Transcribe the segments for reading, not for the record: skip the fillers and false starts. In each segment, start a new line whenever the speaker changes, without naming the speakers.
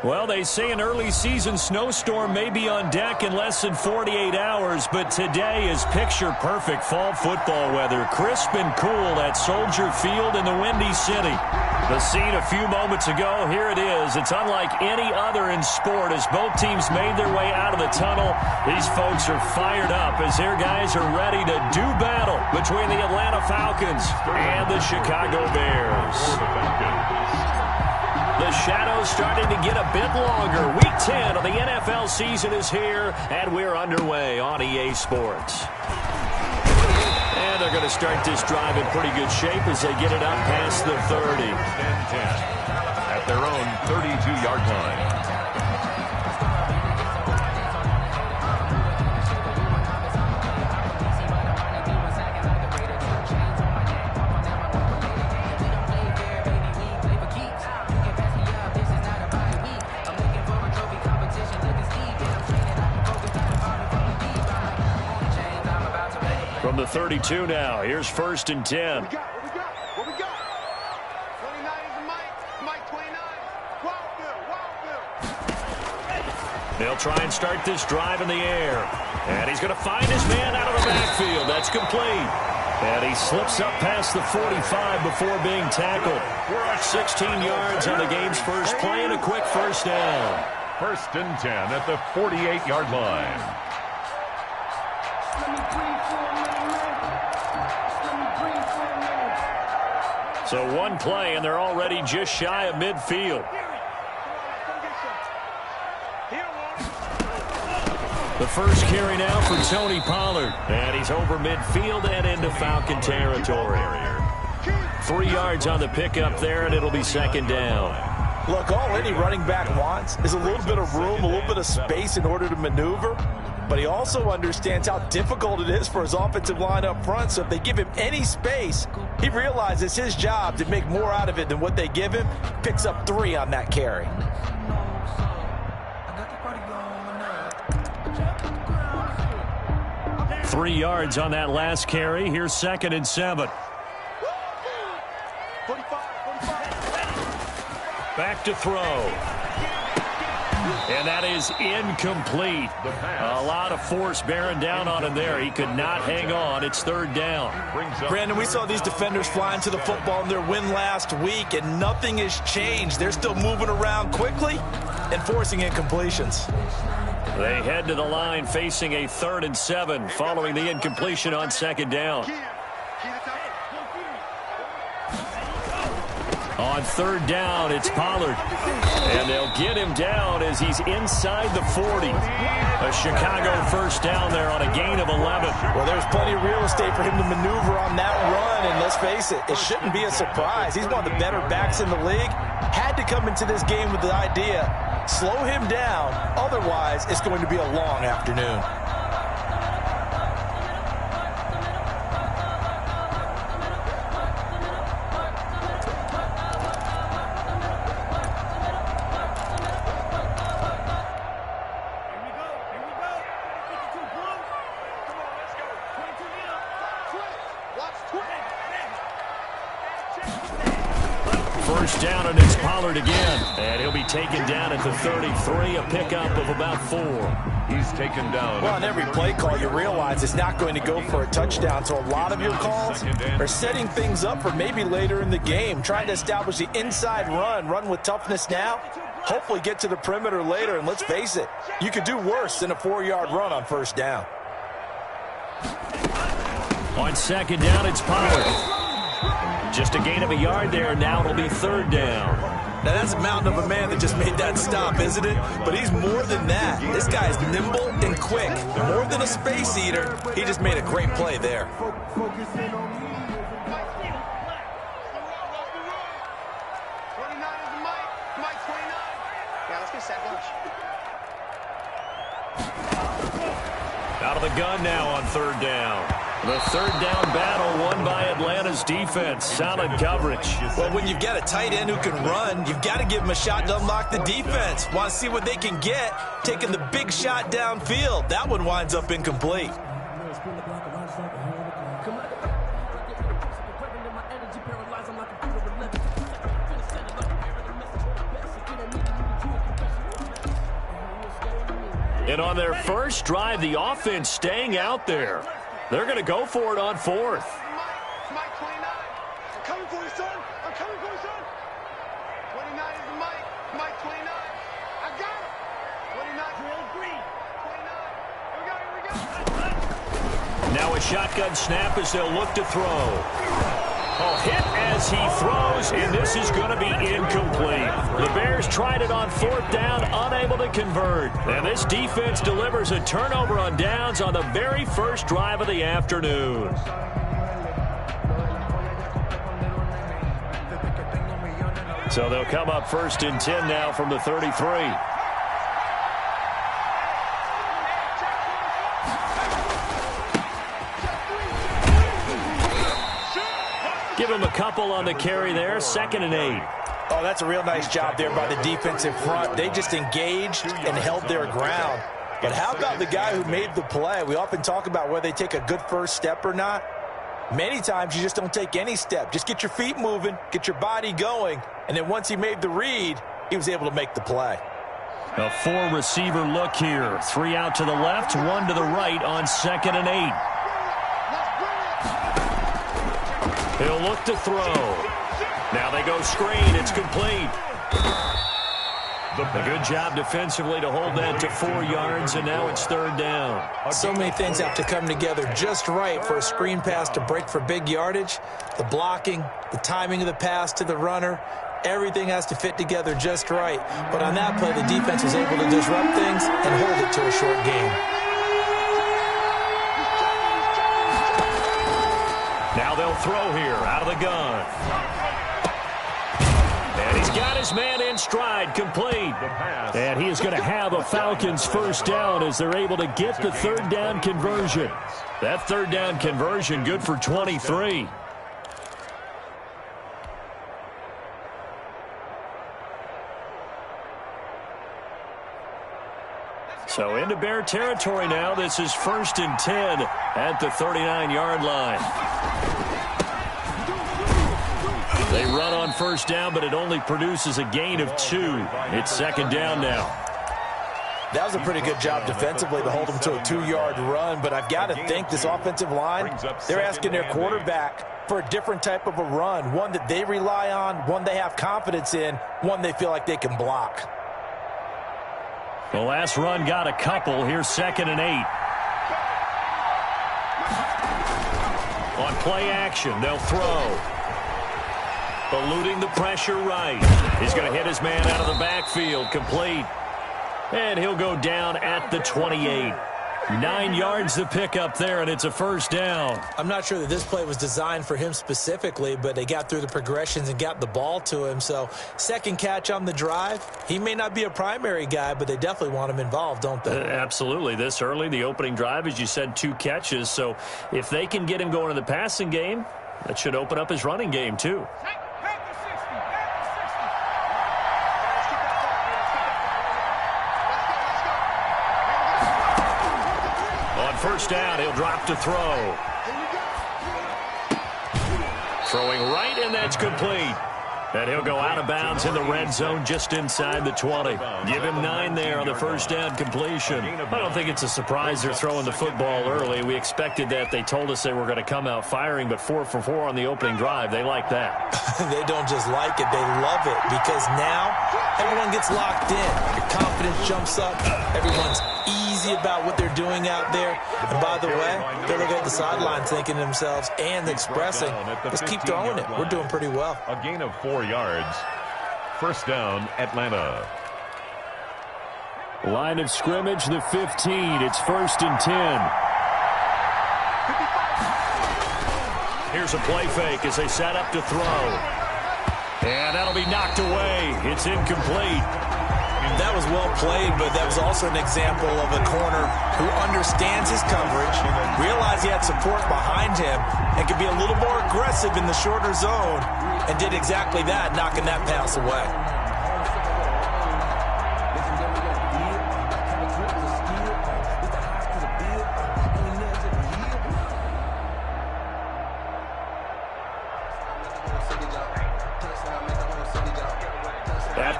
Well, they say an early season snowstorm may be on deck in less than 48 hours, but today is picture-perfect fall football weather. Crisp and cool at Soldier Field in the Windy City. The scene a few moments ago, here it is. It's unlike any other in sport as both teams made their way out of the tunnel. These folks are fired up as their guys are ready to do battle between the Atlanta Falcons and the Chicago Bears. The shadow's starting to get a bit longer. Week 10 of the NFL season is here, and we're underway on EA Sports. And they're going to start this drive in pretty good shape as they get it up past the 30.
10-10 at their own 32-yard line.
From the 32 now, here's 1st and 10.
What we got? 29 is the Mike 29. Wildfield.
They'll try and start this drive in the air. And he's going to find his man out of the backfield. That's complete. And he slips up past the 45 before being tackled. 16 yards on the game's first play and a quick first down.
1st and 10 at the 48-yard line.
So one play, and they're already just shy of midfield. The first carry now for Tony Pollard. And he's over midfield and into Falcon territory. 3 yards on the pickup there, and it'll be 2nd down.
Look, all any running back wants is a little bit of room, a little bit of space in order to maneuver. But he also understands how difficult it is for his offensive line up front. So if they give him any space, he realizes it's his job to make more out of it than what they give him. Picks up 3 on that carry.
Three yards on that last carry. Here's 2nd and 7. Back to throw. And that is incomplete. A lot of force bearing down on him there. He could not hang on. It's 3rd down.
Brandon, we saw these defenders flying to the football in their win last week, and nothing has changed. They're still moving around quickly and forcing incompletions.
They head to the line facing a 3rd and 7 following the incompletion on 2nd down. On 3rd down, it's Pollard. And they'll get him down as he's inside the 40. A Chicago first down there on a gain of 11.
Well, there's plenty of real estate for him to maneuver on that run. And let's face it, it shouldn't be a surprise. He's one of the better backs in the league. Had to come into this game with the idea, slow him down. Otherwise, it's going to be a long afternoon.
First down, and it's Pollard again. And he'll be taken down at the 33, a pickup of about 4.
He's taken down.
Well, on every play call, you realize it's not going to go for a touchdown. So a lot of your calls are setting things up for maybe later in the game, trying to establish the inside run with toughness now, hopefully get to the perimeter later. And let's face it, you could do worse than a 4-yard run on 1st down.
On 2nd down, it's Pollard. Just a gain of a yard there. Now it'll be 3rd down.
Now, that's a mountain of a man that just made that stop, isn't it? But he's more than that. This guy's nimble and quick. More than a space eater, he just made a great play there.
Out of the gun now on 3rd down. The 3rd down battle won by Atlanta's defense. Solid coverage.
Well, when you've got a tight end who can run, you've got to give him a shot to unlock the defense. Want to see what they can get, taking the big shot downfield. That one winds up incomplete.
And on their first drive, the offense staying out there. They're going to go for it on fourth.
Mike 29. I'm coming for you, son. I'm coming for you, son. 29 is the Mike. Mike 29. I got it. 29. Drill green. 29. Here we go.
Now a shotgun snap as they'll look to throw. A hit as he throws, and this is going to be incomplete. The Bears tried it on fourth down, unable to convert. And this defense delivers a turnover on downs on the very first drive of the afternoon. So they'll come up 1st and 10 now from the 33. Give him a couple on the carry there. 2nd and 8.
Oh, that's a real nice job there by the defensive front. They just engaged and held their ground. But how about the guy who made the play? We often talk about whether they take a good first step or not. Many times you just don't take any step. Just get your feet moving, get your body going, and then once he made the read, he was able to make the play.
A 4-receiver look here. 3 out to the left, 1 to the right on 2nd and 8. He'll look to throw. Now they go screen. It's complete. A good job defensively to hold that to 4 yards, and now it's 3rd down.
So many things have to come together just right for a screen pass to break for big yardage. The blocking, the timing of the pass to the runner, everything has to fit together just right. But on that play, the defense was able to disrupt things and hold it to a short game.
Now they'll throw here out of the gun. And he's got his man in stride, complete. And he is going to have a Falcons first down as they're able to get the 3rd down conversion. That 3rd down conversion good for 23. So into Bear territory now. This is 1st and 10 at the 39-yard line. They run on first down, but it only produces a gain of 2. It's 2nd down now.
That was a pretty good job defensively to hold them to a 2-yard run, but I've got to think this offensive line, they're asking their quarterback for a different type of a run, one that they rely on, one they have confidence in, one they feel like they can block.
The last run got a couple. Here's 2nd and 8. On play action, they'll throw. Eluding the pressure right. He's going to hit his man out of the backfield. Complete. And he'll go down at the 28. 9 yards to pick up there, and it's a first down.
I'm not sure that this play was designed for him specifically, but they got through the progressions and got the ball to him. So 2nd catch on the drive. He may not be a primary guy, but they definitely want him involved, don't they?
Absolutely. This early, the opening drive, as you said, 2 catches. So if they can get him going in the passing game, that should open up his running game too. First down, he'll drop to throw. Throwing right, and that's complete. And he'll go out of bounds in the red zone just inside the 20. Give him 9 there on the first down completion. I don't think it's a surprise they're throwing the football early. We expected that. They told us they were going to come out firing, but 4 for 4 on the opening drive. They like that.
They don't just like it, they love it, because now everyone gets locked in. Your confidence jumps up. Everyone's easy about what they're doing out there. And by the way, they're looking at the sideline thinking to themselves and expressing, let's keep throwing it. We're doing pretty well.
A gain of 4 yards. First down, Atlanta.
Line of scrimmage, the 15. It's 1st and 10. Here's a play fake as they set up to throw. And that'll be knocked away. It's incomplete.
That was well played, but that was also an example of a corner who understands his coverage, realized he had support behind him, and could be a little more aggressive in the shorter zone, and did exactly that, knocking that pass away.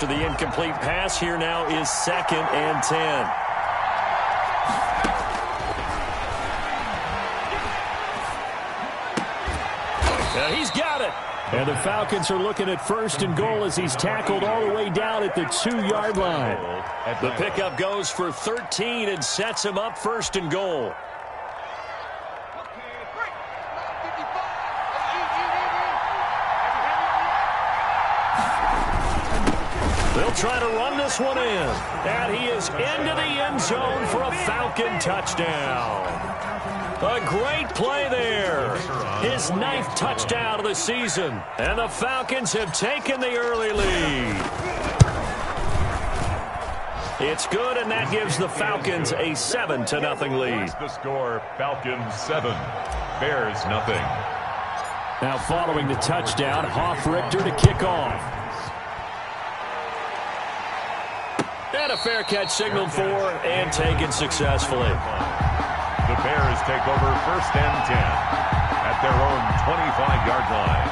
After the incomplete pass, here now is 2nd and 10. He's got it. And the Falcons are looking at 1st and goal as he's tackled all the way down at the 2-yard line. The pickup goes for 13 and sets him up 1st and goal. They'll try to run this one in. And he is into the end zone for a Falcon touchdown. A great play there. His 9th touchdown of the season. And the Falcons have taken the early lead. It's good, and that gives the Falcons a 7-0 lead.
The score, Falcons 7, Bears nothing.
Now following the touchdown, Hoff-Richter to kick off. And a fair catch signaled for and taken successfully.
The Bears take over 1st and 10 at their own 25-yard line.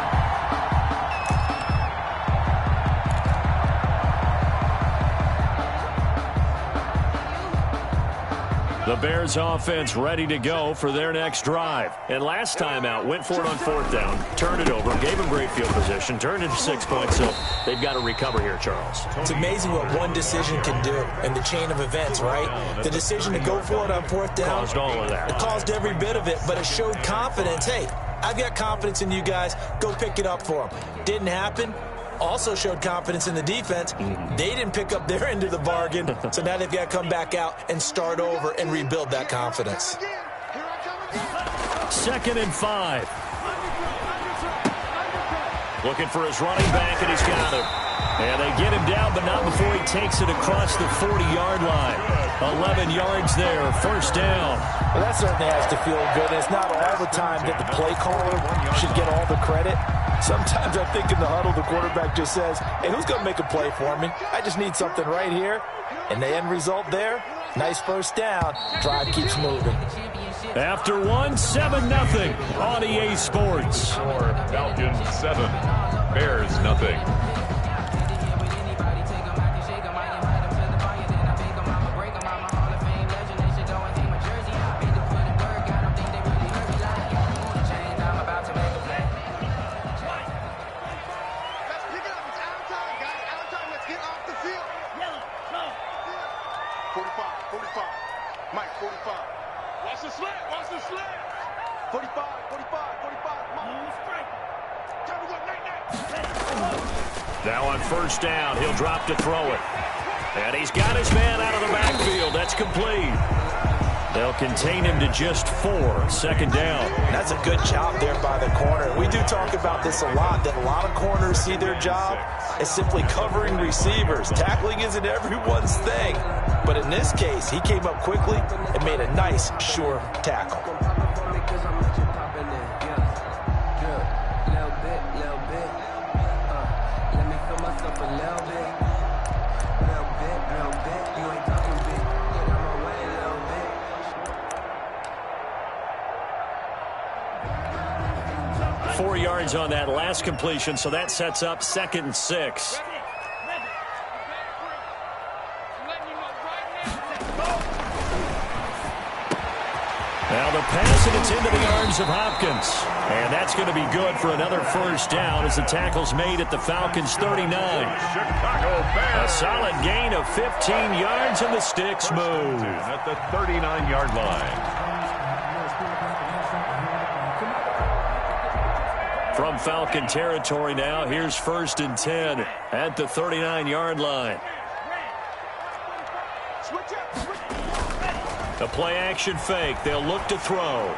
The Bears offense ready to go for their next drive. And last time out, went for it on 4th down, turned it over, gave them great field position, turned it to 6 points. So they've got to recover here, Charles.
It's amazing what one decision can do in the chain of events, right? The decision to go for it on 4th down.
Caused all of that.
It caused every bit of it, but it showed confidence. Hey, I've got confidence in you guys. Go pick it up for them. Didn't happen. Also showed confidence in the defense. They didn't pick up their end of the bargain, so now they've got to come back out and start over and rebuild that confidence.
2nd and 5. Looking for his running back, and he's got him. And they get him down, but not before he takes it across the 40-yard line. 11 yards there, 1st down.
Well, that certainly has to feel good. It's not all the time that the play caller should get all the credit. Sometimes I think in the huddle, the quarterback just says, hey, who's going to make a play for me? I just need something right here. And the end result there, nice 1st down. Drive keeps moving.
After 7-0 on EA Sports.
Or Falcons 7, Bears nothing.
Now on 1st down, he'll drop to throw it. And he's got his man out of the backfield. That's complete. They'll contain him to just 4. 2nd down.
That's a good job there by the corner. We do talk about this a lot, that a lot of corners see their job as simply covering receivers. Tackling isn't everyone's thing. But in this case, he came up quickly and made a nice, sure tackle.
On that last completion, so that sets up 2nd and 6. Now the pass, and it's into the arms of Hopkins. And that's going to be good for another 1st down as the tackle's made at the Falcons' 39. A solid gain of 15 yards, and the sticks move.
At the 39-yard line.
From Falcon territory now, here's 1st and 10 at the 39-yard line. A play-action fake. They'll look to throw.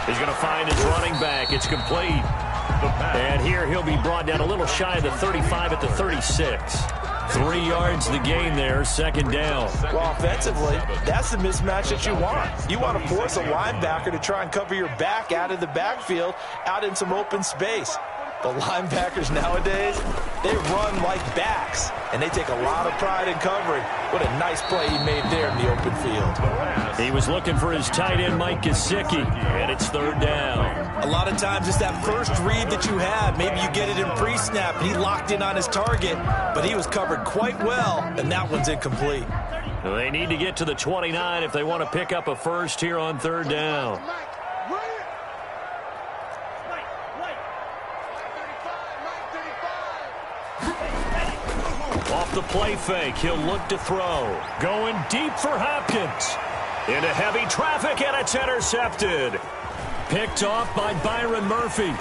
He's going to find his running back. It's complete. And here he'll be brought down a little shy of the 35 at the 36. 3 yards the gain there, 2nd down.
Well, offensively, that's the mismatch that you want. You want to force a linebacker to try and cover your back out of the backfield, out in some open space. The linebackers nowadays, they run like backs, and they take a lot of pride in covering. What a nice play he made there in the open field.
He was looking for his tight end, Mike Gesicki, and it's 3rd down.
A lot of times it's that first read that you have. Maybe you get it in pre-snap, and he locked in on his target, but he was covered quite well, and that one's incomplete.
They need to get to the 29 if they want to pick up a 1st here on 3rd down. the play fake. He'll look to throw. Going deep for Hopkins. Into heavy traffic, and it's intercepted. Picked off by Byron Murphy.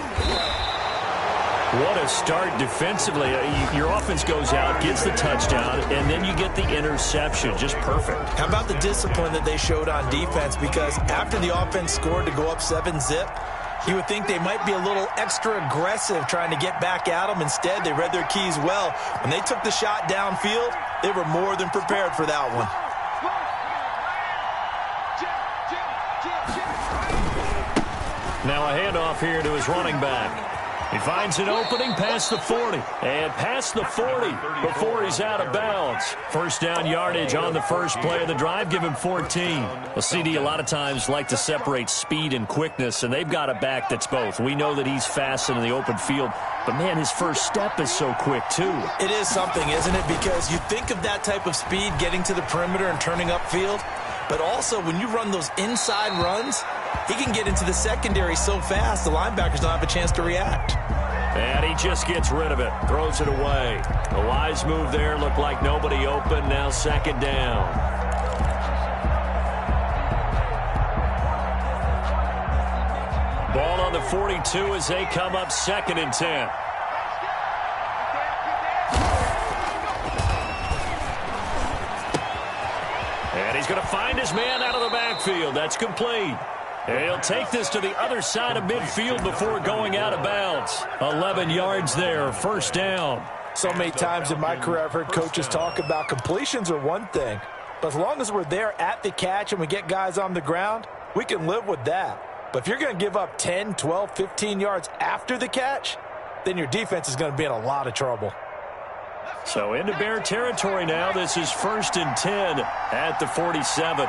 What a start defensively. Your offense goes out, gets the touchdown, and then you get the interception. Just perfect.
How about the discipline that they showed on defense? Because after the offense scored to go up 7-zip, you would think they might be a little extra aggressive trying to get back at them. Instead, they read their keys well. When they took the shot downfield, they were more than prepared for that one.
Now a handoff here to his running back. He finds an opening past the 40. And past the 40 before he's out of bounds. First down yardage on the first play of the drive. Give him 14. Well, CD a lot of times like to separate speed and quickness, and they've got a back that's both. We know that he's fast in the open field, but, man, his first step is so quick, too.
It is something, isn't it? Because you think of that type of speed getting to the perimeter and turning upfield, but also when you run those inside runs, he can get into the secondary so fast the linebackers don't have a chance to react.
And he just gets rid of it, throws it away. A wise move there, looked like nobody open, now second down. Ball on the 42 as they come up 2nd and 10. And he's going to find his man out of the backfield. That's complete. And he'll take this to the other side of midfield before going out of bounds. 11 yards there, first down.
So many times in my career I've heard coaches talk about completions are one thing, but as long as we're there at the catch and we get guys on the ground, we can live with that. But if you're going to give up 10, 12, 15 yards after the catch, then your defense is going to be in a lot of trouble.
So into Bear territory now. This is 1st and 10 at the 47.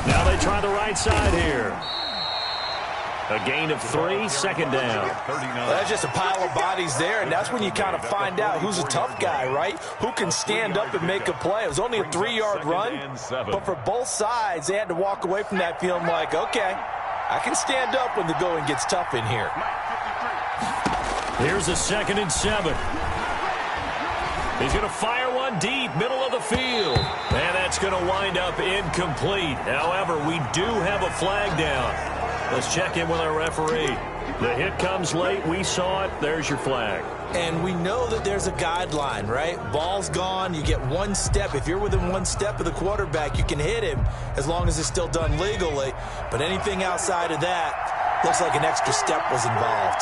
Now they try the right side here. A gain of 3, second down.
Well, that's just a pile of bodies there, and that's when you kind of find out who's a tough guy, right? Who can stand up and make a play. It was only a 3-yard run, but for both sides, they had to walk away from that feeling like, okay, I can stand up when the going gets tough in here.
Here's a 2nd and 7. He's going to fire one deep, middle of the field. And that's going to wind up incomplete. However, we do have a flag down. Let's check in with our referee. The hit comes late. We saw it. There's your flag.
And we know that there's a guideline, right? Ball's gone. You get one step. If you're within one step of the quarterback, you can hit him as long as it's still done legally. But anything outside of that looks like an extra step was involved.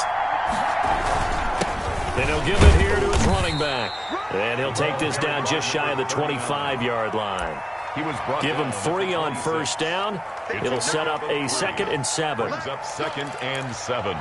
Then he'll give it here to his running back. And he'll take this down just shy of the 25-yard line. Give him 3 on first down. It'll set up a 2nd and 7.
Brings up 2nd and 7.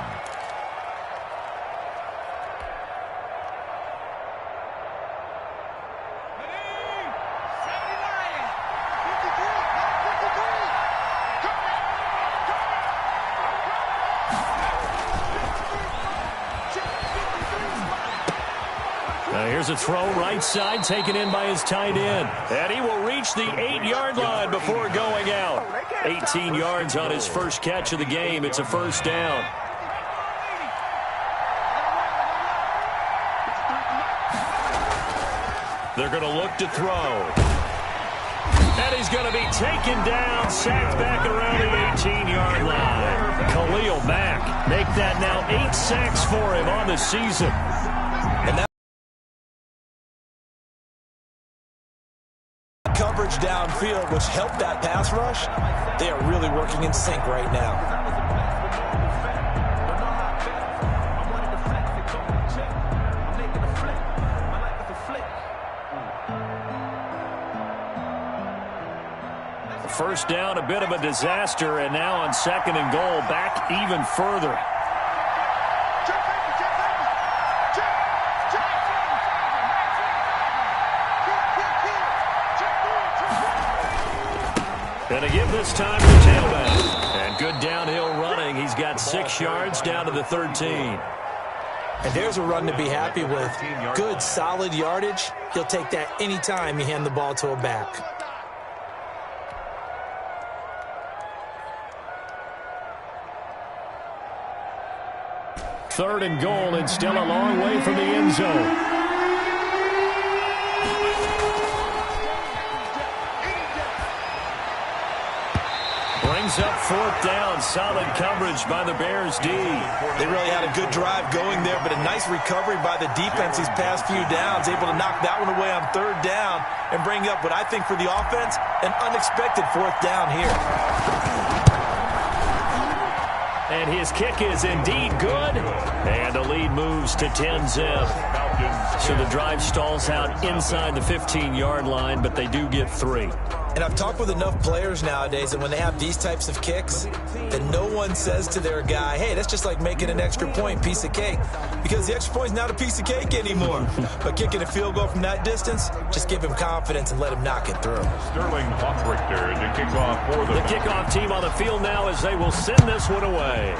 Here's a throw right side taken in by his tight end. And he will reach the 8-yard line before going out. 18 yards on his first catch of the game. It's a first down. They're going to look to throw. And he's going to be taken down, sacked back around the 18-yard line. Khalil Mack make that now 8 sacks for him on the season.
And that coverage downfield, which helped that pass rush, they are really working in sync right now.
First down, a bit of a disaster, and now on 2nd and goal, back even further. And a give this time to tailback. And good downhill running. He's got 6 yards down to the 13.
And there's a run to be happy with. Good, solid yardage. He'll take that anytime you hand the ball to a back.
3rd and goal and still a long way from the end zone. Brings up 4th down. Solid coverage by the Bears D.
They really had a good drive going there, but a nice recovery by the defense these past few downs. Able to knock that one away on 3rd down and bring up what I think for the offense, an unexpected 4th down here.
And his kick is indeed good. And the lead moves to 10-zip. So the drive stalls out inside the 15-yard line, but they do get 3.
And I've talked with enough players nowadays that when they have these types of kicks, that no one says to their guy, hey, that's just like making an extra point, piece of cake. Because the extra point's not a piece of cake anymore. But kicking a field goal from that distance, just give him confidence and let him knock it through.
Sterling Hoffrichter to kick off for
the kickoff team on the field now as they will send this one away.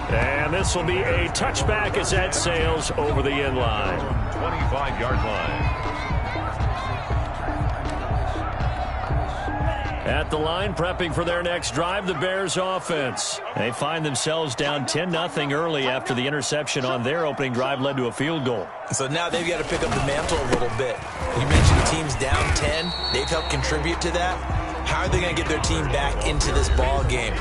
And this will be a touchback as that sails over the end line.
25-yard line.
At the line, prepping for their next drive, the Bears offense. They find themselves down 10-0 early after the interception on their opening drive led to a field goal.
So now they've got to pick up the mantle a little bit. You mentioned the team's down 10. They've helped contribute to that. How are they going to get their team back into this ball game?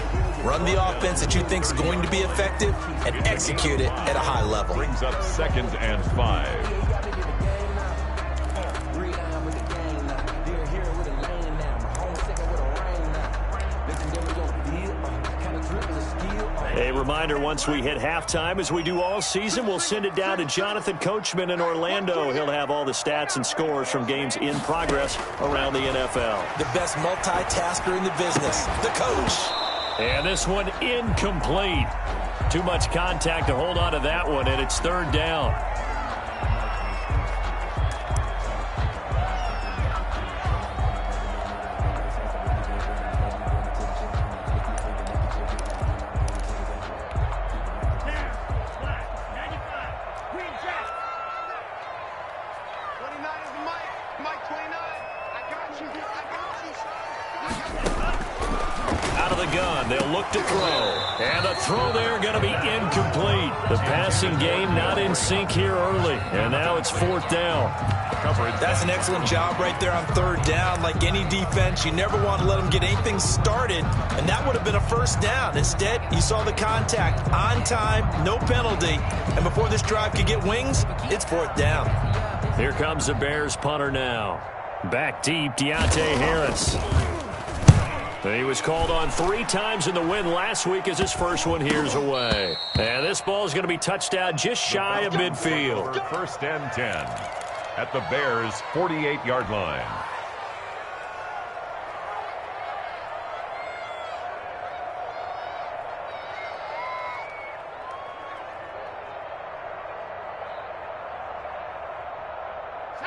Run the offense that you think is going to be effective and execute it at a high level.
Brings up 2nd and 5.
A reminder, once we hit halftime, as we do all season, we'll send it down to Jonathan Coachman in Orlando. He'll have all the stats and scores from games in progress around the NFL.
The best multitasker in the business, the coach.
And this one incomplete. Too much contact to hold on to that one, and it's 3rd down. They'll look to throw. And the throw there going to be incomplete. The passing game not in sync here early. And now it's 4th down.
That's an excellent job right there on 3rd down. Like any defense, you never want to let them get anything started. And that would have been a 1st down. Instead, you saw the contact on time, no penalty. And before this drive could get wings, it's 4th down.
Here comes the Bears punter now. Back deep, Deontay Harris. He was called on 3 times in the win last week as his first one here's away. And this ball is going to be touched out just shy of midfield.
1st and 10 at the Bears' 48-yard line.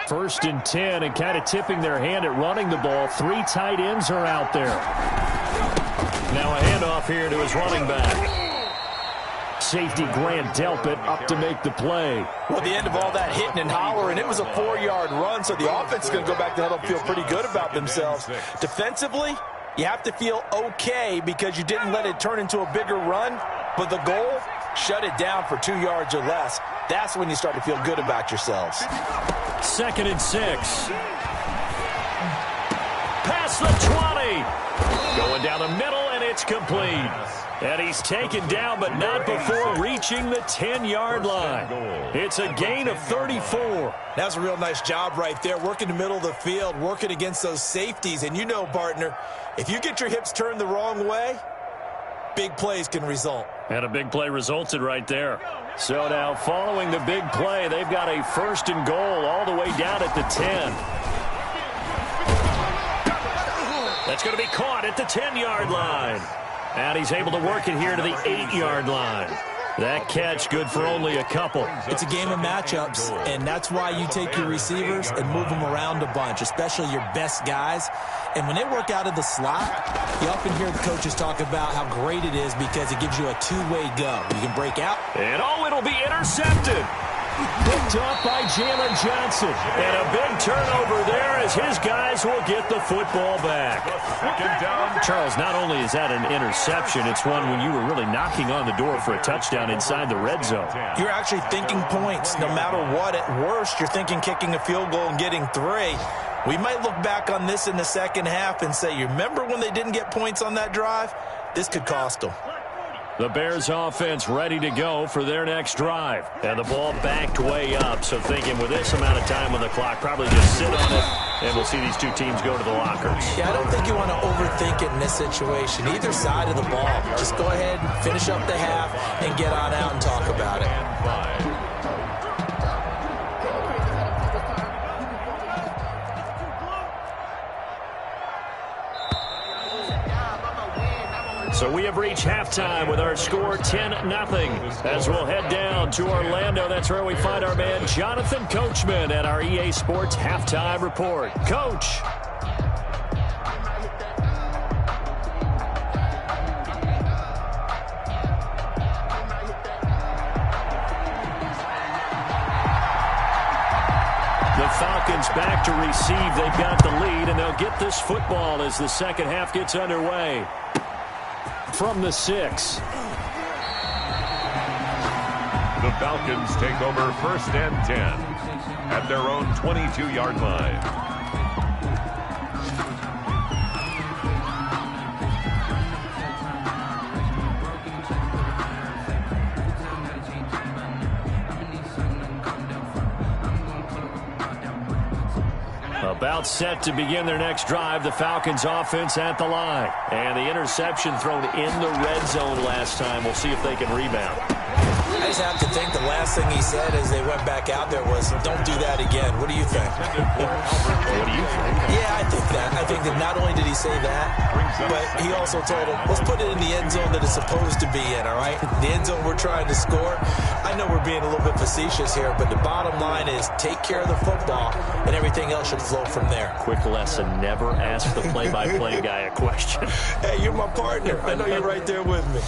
First and 10, and kind of tipping their hand at running the ball. 3 tight ends are out there. Now a handoff here to his running back. Safety Grant Delpit up to make the play.
Well, the end of all that hitting and hollering, it was a 4-yard run, so the offense is going to go back to huddle and feel pretty good about themselves. Defensively, you have to feel okay because you didn't let it turn into a bigger run, but the goal, shut it down for 2 yards or less. That's when you start to feel good about yourselves.
2nd and 6. Past the 20. Going down the middle, and it's complete. And he's taken down, but not before reaching the 10-yard line. It's a gain of 34.
That's a real nice job right there, working the middle of the field, working against those safeties. And you know, partner, if you get your hips turned the wrong way, big plays can result.
And a big play resulted right there. So now following the big play, they've got a 1st and goal all the way down at the 10. That's going to be caught at the 10-yard line. And he's able to work it here to the 8-yard line. That catch good for only a couple.
It's a game of matchups, and that's why you take your receivers and move them around a bunch, especially your best guys. And when they work out of the slot, you often hear the coaches talk about how great it is because it gives you a two-way go. You can break out.
And it'll be intercepted. Picked off by Jalen Johnson. And a big turnover there as his guys will get the football back. Charles, not only is that an interception, it's one when you were really knocking on the door for a touchdown inside the red zone.
You're actually thinking points. No matter what, at worst, you're thinking kicking a field goal and getting 3. We might look back on this in the second half and say, you remember when they didn't get points on that drive? This could cost them.
The Bears offense ready to go for their next drive. And the ball backed way up. So thinking with this amount of time on the clock, probably just sit on it. And we'll see these two teams go to the lockers.
Yeah, I don't think you want to overthink it in this situation. Either side of the ball. Just go ahead, finish up the half, and get on out and talk about it.
So we have reached halftime with our score 10-0 as we'll head down to Orlando. That's where we find our man Jonathan Coachman at our EA Sports Halftime Report. Coach. The Falcons back to receive. They've got the lead, and they'll get this football as the second half gets underway. From the 6.
The Falcons take over 1st and 10 at their own 22-yard line.
About set to begin their next drive, the Falcons offense at the line. And the interception thrown in the red zone last time. We'll see if they can rebound.
I just have to think the last thing he said as they went back out there was, don't do that again. What do you think?
What do you think?
Yeah, I think that. I think that not only did he say that, but he also told him, let's put it in the end zone that it's supposed to be in, all right? The end zone we're trying to score. I know we're being a little bit facetious here, but the bottom line is take care of the football, and everything else should flow from there.
Quick lesson, never ask the play-by-play guy a question.
Hey, you're my partner. I know you're right there with me.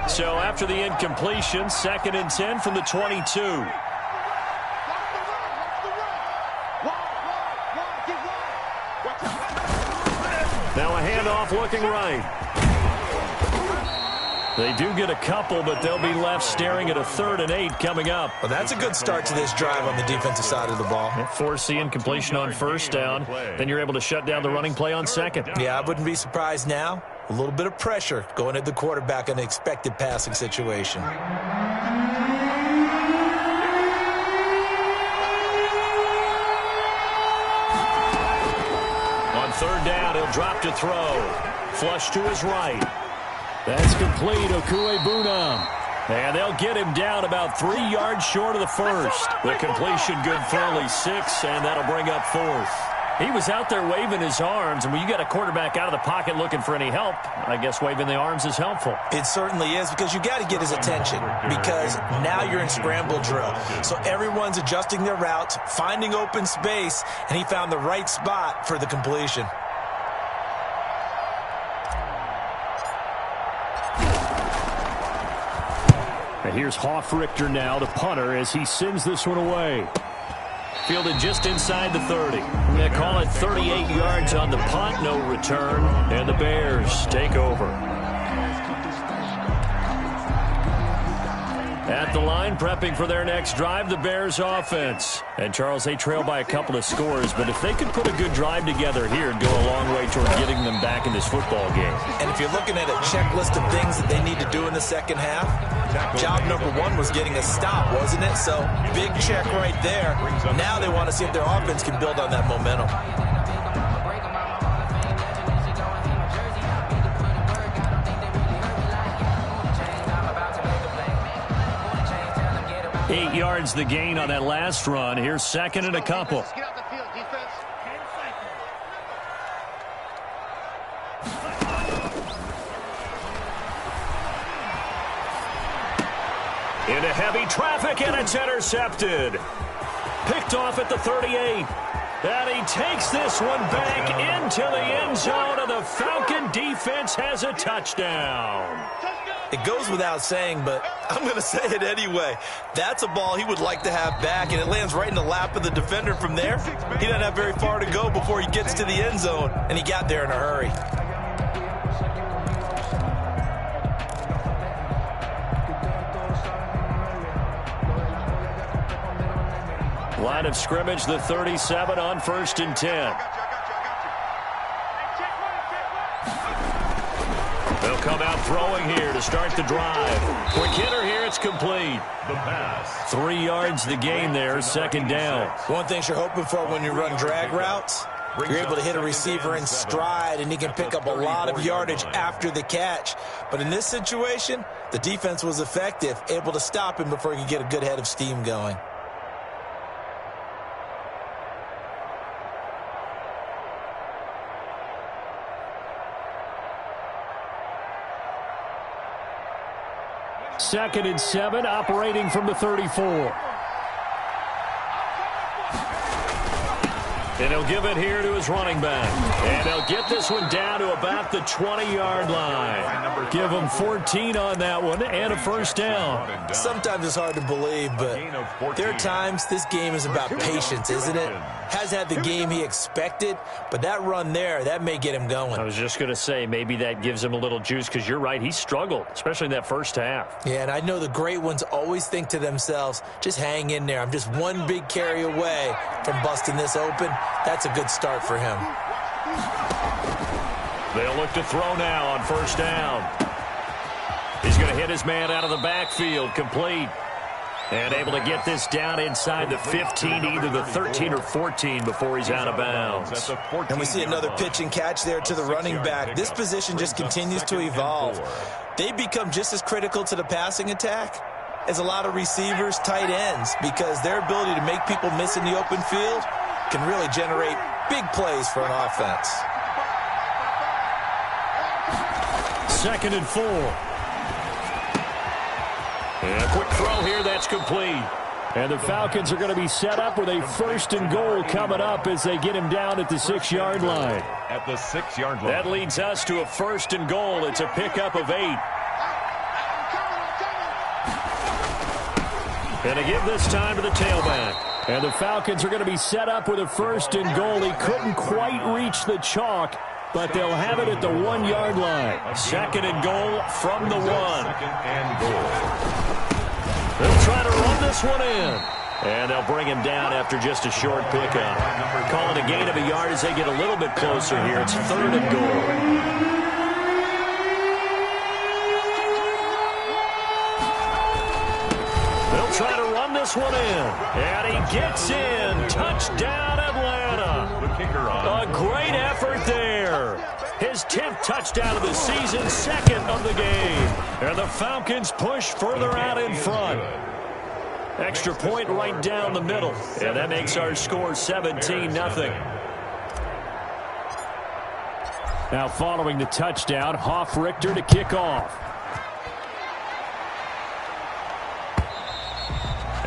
So after the incompletion, 2nd and 10 from the 22. Now a handoff looking right. They do get a couple, but they'll be left staring at a 3rd and 8 coming up.
Well, that's a good start to this drive on the defensive side of the ball.
Force the incompletion on 1st down. Then you're able to shut down the running play on 2nd.
Yeah, I wouldn't be surprised now. A little bit of pressure going at the quarterback in an expected passing situation.
On 3rd down, he'll drop to throw. Flush to his right. That's complete. Okuebunam. And they'll get him down about 3 yards short of the first. The completion good for only 6, and that'll bring up 4th. He was out there waving his arms, and when you got a quarterback out of the pocket looking for any help, I guess waving the arms is helpful.
It certainly is, because you got to get his attention, because now you're in scramble drill. So everyone's adjusting their routes, finding open space, and he found the right spot for the completion.
And here's Hoffrichter now, the punter, as he sends this one away. Fielded just inside the 30. They call it 38 yards on the punt, no return, and the Bears take over. At the line, prepping for their next drive, the Bears offense. And, Charles, they trail by a couple of scores, but if they could put a good drive together here, it'd go a long way toward getting them back in this football game.
And if you're looking at a checklist of things that they need to do in the second half, job number 1 was getting a stop, wasn't it? So, big check right there. Now they want to see if their offense can build on that momentum.
8 yards the gain on that last run. Here's 2nd and a couple.
Get off the field, defense.
Into heavy traffic, and it's intercepted. Picked off at the 38. And he takes this one back into the end zone, and the Falcon defense has a touchdown.
Touchdown!
It goes without saying, but I'm going to say it anyway. That's a ball he would like to have back, and it lands right in the lap of the defender from there. He doesn't have very far to go before he gets to the end zone, and he got there in a hurry.
Line of scrimmage, the 37 on 1st and 10. They'll come out throwing here to start the drive. Quick hitter here, it's complete.
The pass.
3 yards the gain there, 2nd down.
One thing you're hoping for when you run drag routes, you're able to hit a receiver in stride, and he can pick up a lot of yardage after the catch. But in this situation, the defense was effective, able to stop him before he could get a good head of steam going.
Second and 7, operating from the 34. And he'll give it here to his running back. And they'll get this one down to about the 20-yard line. Give him 14 on that one and a 1st down.
Sometimes it's hard to believe, but there are times this game is about patience, isn't it? Has had the game he expected, but that run there, that may get him going.
I was just going to say, maybe that gives him a little juice, because you're right, he struggled, especially in that first half.
Yeah, and I know the great ones always think to themselves, just hang in there. I'm just one big carry away from busting this open. That's a good start for him.
They'll look to throw now on 1st down. He's going to hit his man out of the backfield, complete. And able to get this down inside the 15, either the 13 or 14 before he's out of bounds.
And we see another pitch and catch there to the running back. This position just continues to evolve. They become just as critical to the passing attack as a lot of receivers, tight ends, because their ability to make people miss in the open field can really generate big plays for an offense.
2nd and 4. And a quick throw here, that's complete. And the Falcons are going to be set up with a 1st and goal coming up as they get him down at the 6-yard line.
At the 6-yard line.
That leads us to a 1st and goal. It's a pickup of 8. And to give this time to the tailback. And the Falcons are going to be set up with a 1st and goal. He couldn't quite reach the chalk, but they'll have it at the 1-yard line. 2nd and goal from the 1.
2nd and goal.
They'll try to run this one in. And they'll bring him down after just a short pickup. Calling a gain of a yard as they get a little bit closer here. It's 3rd and goal. They'll try to run this one in. And he gets in. Touchdown, Atlanta.
The kicker on.
A great effort there. His 10th touchdown of the season, 2nd of the game. And the Falcons push further out in front. Extra point right down the middle. And that makes our score 17-0. Now following the touchdown, Hoff-Richter to kick off.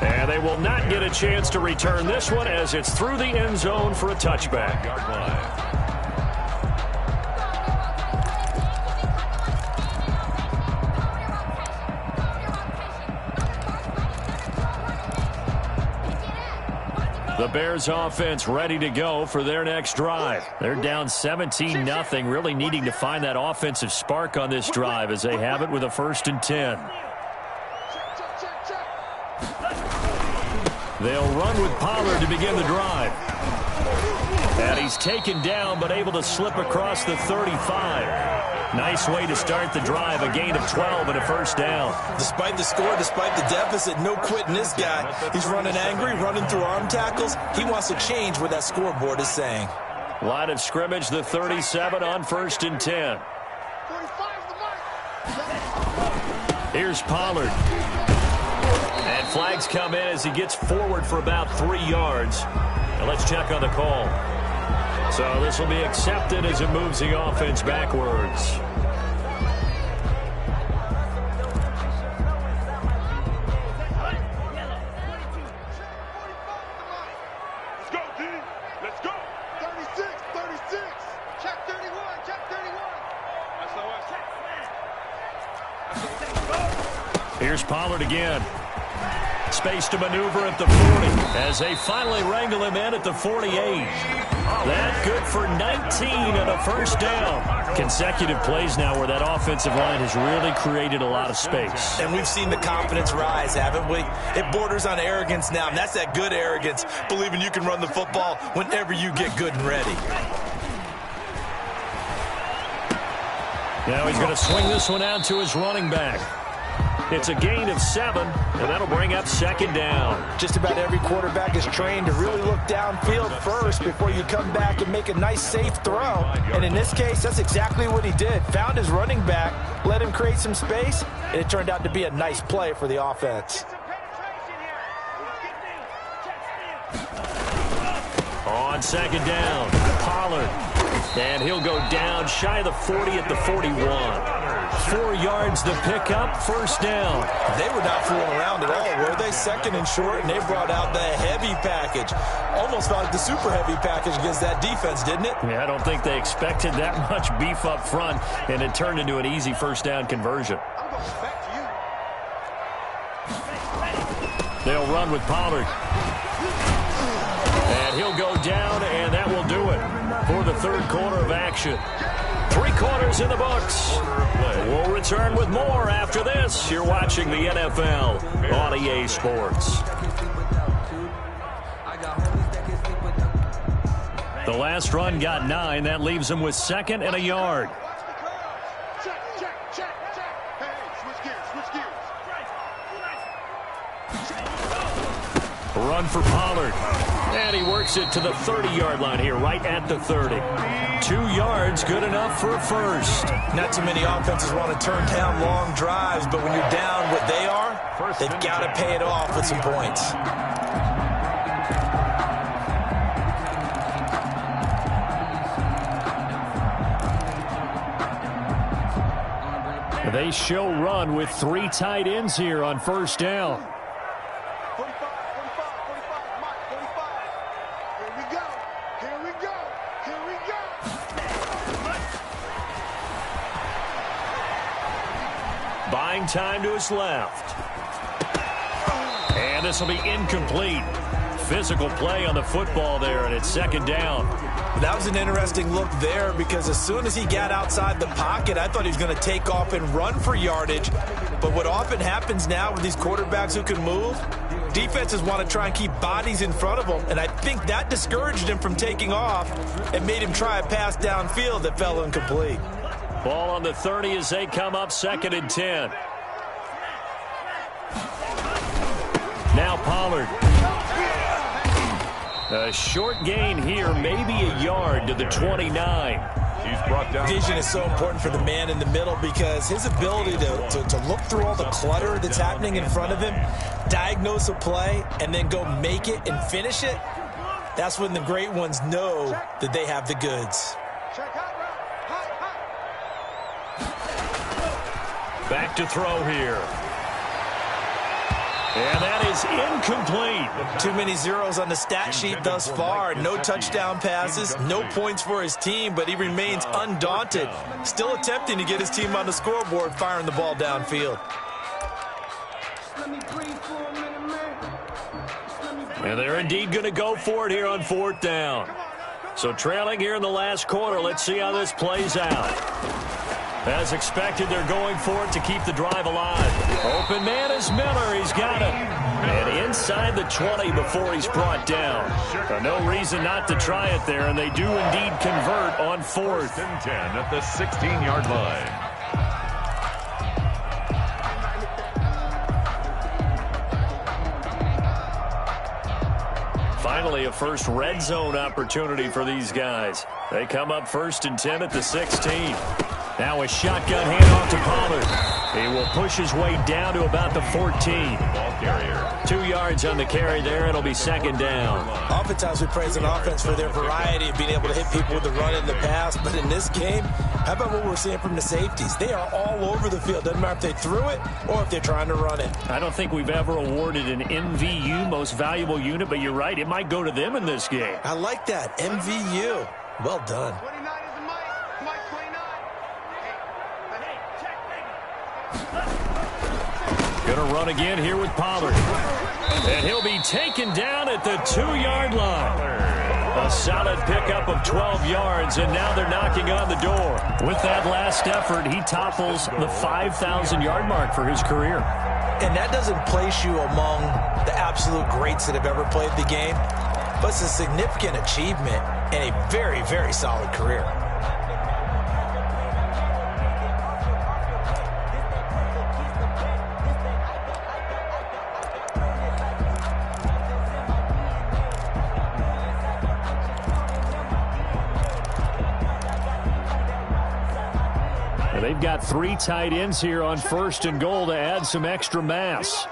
And they will not get a chance to return this one as it's through the end zone for a touchback. The Bears offense ready to go for their next drive. They're down 17-0, really needing to find that offensive spark on this drive as they have it with a 1st and 10. They'll run with Pollard to begin the drive. And he's taken down but able to slip across the 35. Nice way to start the drive, a gain of 12 and a 1st down.
Despite the score, despite the deficit, no quitting this guy. He's running angry, running through arm tackles. He wants to change what that scoreboard is saying.
Line of scrimmage, the 37 on 1st and 10. Here's Pollard. And flags come in as he gets forward for about 3 yards. And let's check on the call. So this will be accepted as it moves the offense backwards.
Let's go, D. Let's go. 36, 36. Check 31, check 31. SOS.
Here's Pollard again. Space to maneuver at the 40 as they finally wrangle him in at the 48. That good for 19 and a first down. Consecutive plays now where that offensive line has really created a lot of space.
And we've seen the confidence rise, haven't we? It borders on arrogance now, and that's that good arrogance, believing you can run the football whenever you get good and ready.
Now he's going to swing this one out to his running back. It's a gain of 7, and that'll bring up second down.
Just about every quarterback is trained to really look downfield first before you come back and make a nice, safe throw. And in this case, that's exactly what he did. Found his running back, let him create some space, and it turned out to be a nice play for the offense.
On second down, Pollard. And he'll go down shy of the 40 at the 41. 4 yards to pick up, first down.
They were not fooling around at all, were they? Second and short, and they brought out the heavy package. Almost felt like the super heavy package against that defense, didn't it?
Yeah, I don't think they expected that much beef up front, and it turned into an easy first down conversion. They'll run with Pollard. And he'll go down, and that will do it for the third quarter of action. 3 quarters in the books. We'll return with more after this. You're watching the NFL on EA Sports. The last run got 9. That leaves him with 2nd and a yard. Run for Pollard. And he works it to the 30-yard line here, right at the 30. 2 yards, good enough for a first.
Not too many offenses want to turn down long drives, but when you're down what they are, they've got to pay it off with some points.
They show run with 3 tight ends here on first down. Buying time to his left. And this will be incomplete. Physical play on the football there, and it's second down.
That was an interesting look there because as soon as he got outside the pocket, I thought he was going to take off and run for yardage. But what often happens now with these quarterbacks who can move, defenses want to try and keep bodies in front of them, and I think that discouraged him from taking off and made him try a pass downfield that fell incomplete.
Ball on the 30 as they come up 2nd and 10. Now Pollard. A short gain here, maybe a yard to the 29.
He's brought down.
Vision is so important for the man in the middle because his ability to look through all the clutter that's happening in front of him, diagnose a play, and then go make it and finish it, that's when the great ones know that they have the goods.
Back to throw here. And that is incomplete.
Too many zeros on the stat sheet thus far. No touchdown passes, no points for his team, but he remains undaunted. Still attempting to get his team on the scoreboard, firing the ball downfield.
And they're indeed going to go for it here on 4th down. So trailing here in the last quarter, let's see how this plays out. As expected, they're going for it to keep the drive alive. Open man is Miller. He's got it. And inside the 20 before he's brought down. No reason not to try it there, and they do indeed convert on 4th
and 10 at the 16-yard line.
Finally, a first red zone opportunity for these guys. They come up 1st and 10 at the 16. Now a shotgun handoff to Pollard. He will push his way down to about the 14.
Ball carrier.
2 yards on the carry there. It'll be second down.
Oftentimes we praise an offense for their variety of being able to hit people with the run in the pass. But in this game, how about what we're seeing from the safeties? They are all over the field. Doesn't matter if they threw it or if they're trying to run it.
I don't think we've ever awarded an MVU, most valuable unit, but you're right. It might go to them in this game.
I like that. MVU. Well done.
Going to run again here with Pollard. And he'll be taken down at the 2-yard line. A solid pickup of 12 yards, and now they're knocking on the door. With that last effort, he topples the 5,000-yard mark for his career.
And that doesn't place you among the absolute greats that have ever played the game, but it's a significant achievement and a very, very solid career.
They've got 3 tight ends here on 1st and goal to add some extra mass.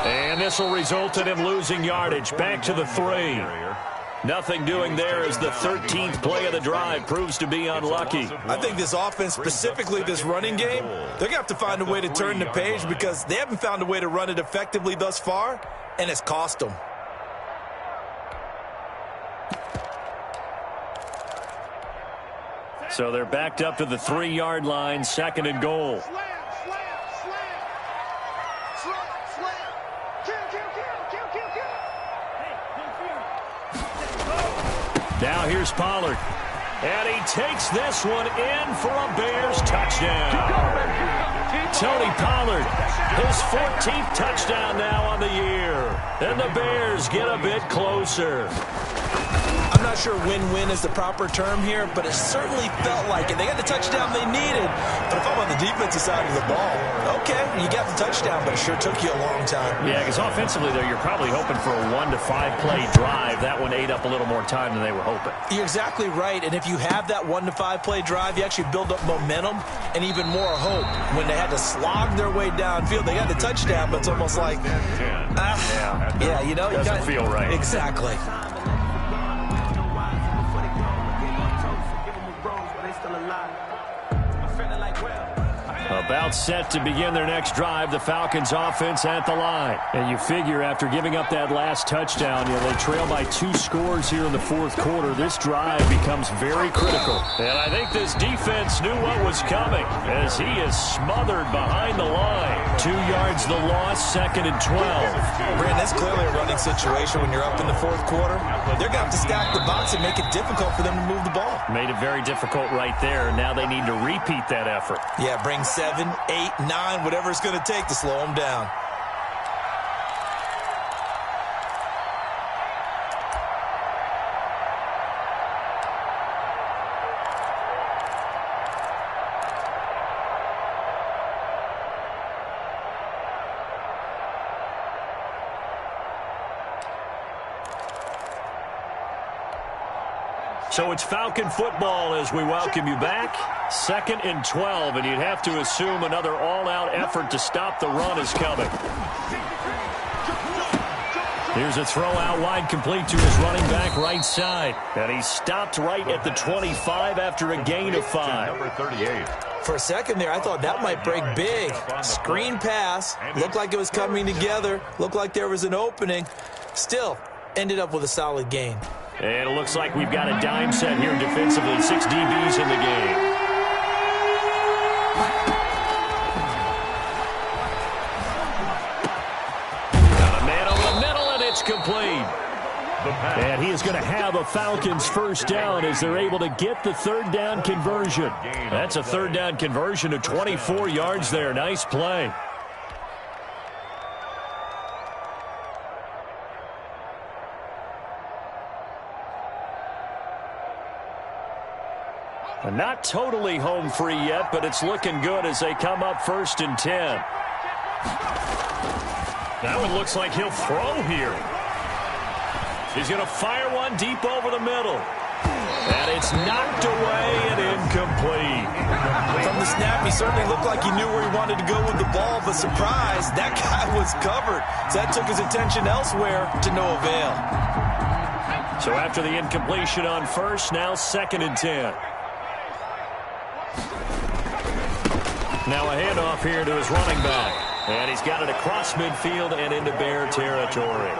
And this will result in him losing yardage. Back to the 3. Nothing doing there as the 13th play of the drive proves to be unlucky.
I think this offense, specifically this running game, they're going to have to find a way to turn the page because they haven't found a way to run it effectively thus far, and it's cost them.
So they're backed up to the 3-yard line, 2nd and goal. Now here's Pollard. And he takes this one in for a Bears touchdown. Tony Pollard, his 14th touchdown now on the year. And the Bears get a bit closer.
I'm not sure win-win is the proper term here, but it certainly felt like it. They got the touchdown they needed. But if I'm on the defensive side of the ball, okay, you got the touchdown, but it sure took you a long time.
Yeah, because offensively, though, you're probably hoping for a 1 to 5 play drive. That one ate up a little more time than they were hoping.
You're exactly right, and if you have that 1 to 5 play drive, you actually build up momentum and even more hope. When they had to slog their way downfield, they got the touchdown, but it's almost like, yeah, you know,
doesn't feel right.
Exactly.
About set to begin their next drive, the Falcons offense at the line. And you figure after giving up that last touchdown, they trail by 2 scores here in the 4th quarter. This drive becomes very critical. And I think this defense knew what was coming as he is smothered behind the line. 2 yards the loss, 2nd and 12.
Brandon, that's clearly a running situation when you're up in the 4th quarter. They're going to have to stack the box and make it difficult for them to move the ball.
Made it very difficult right there. Now they need to repeat that effort.
Yeah, bring 7, 8, 9, whatever it's going to take to slow them down.
So it's Falcon football as we welcome you back. 2nd and 12, and you'd have to assume another all-out effort to stop the run is coming. Here's a throw out wide, complete to his running back right side. And he stopped right at the 25 after a gain of 5.
Number 38.
For a second there, I thought that might break big. Screen pass. Looked like it was coming together. Looked like there was an opening. Still, ended up with a solid gain.
And it looks like we've got a dime set here defensively. 6 DBs in the game. Got a man over the middle, and it's complete. And he is going to have a Falcons first down as they're able to get the 3rd down conversion. That's a 3rd down conversion of 24 yards there. Nice play. Not totally home free yet, but it's looking good as they come up 1st and 10. That one looks like he'll throw here. He's going to fire one deep over the middle. And it's knocked away and incomplete.
From the snap, he certainly looked like he knew where he wanted to go with the ball, but surprise, that guy was covered. So that took his attention elsewhere to no avail.
So after the incompletion on 1st, now 2nd and 10. Now a handoff here to his running back. And he's got it across midfield and into Bear territory.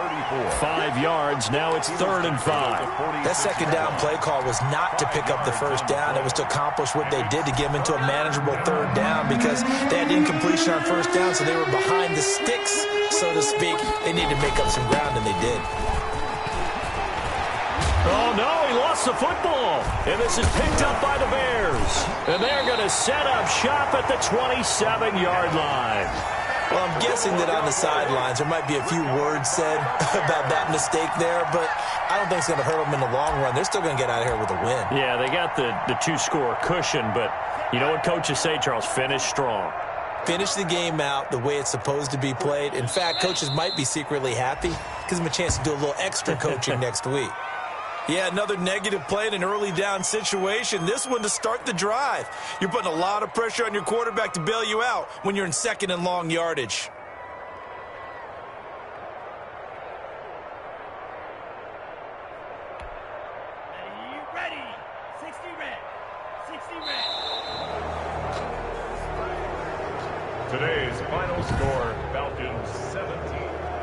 5 yards. Now it's 3rd and 5.
That second down play call was not to pick up the first down. It was to accomplish what they did to get them into a manageable 3rd down because they had incompletion on first down, so they were behind the sticks, so to speak. They needed to make up some ground, and they did.
Oh, no, he lost the football. And this is picked up by the Bears. And they're going to set up shop at the 27-yard line.
Well, I'm guessing that on the sidelines there might be a few words said about that mistake there, but I don't think it's going to hurt them in the long run. They're still going to get out of here with a win.
Yeah, they got the 2-score cushion, but you know what coaches say, Charles? Finish strong.
Finish the game out the way it's supposed to be played. In fact, coaches might be secretly happy. Gives them a chance to do a little extra coaching next week. Yeah, another negative play in an early down situation. This one to start the drive. You're putting a lot of pressure on your quarterback to bail you out when you're in 2nd and long yardage.
Ready. 60 red. 60 red.
Today's final score, Falcons 17.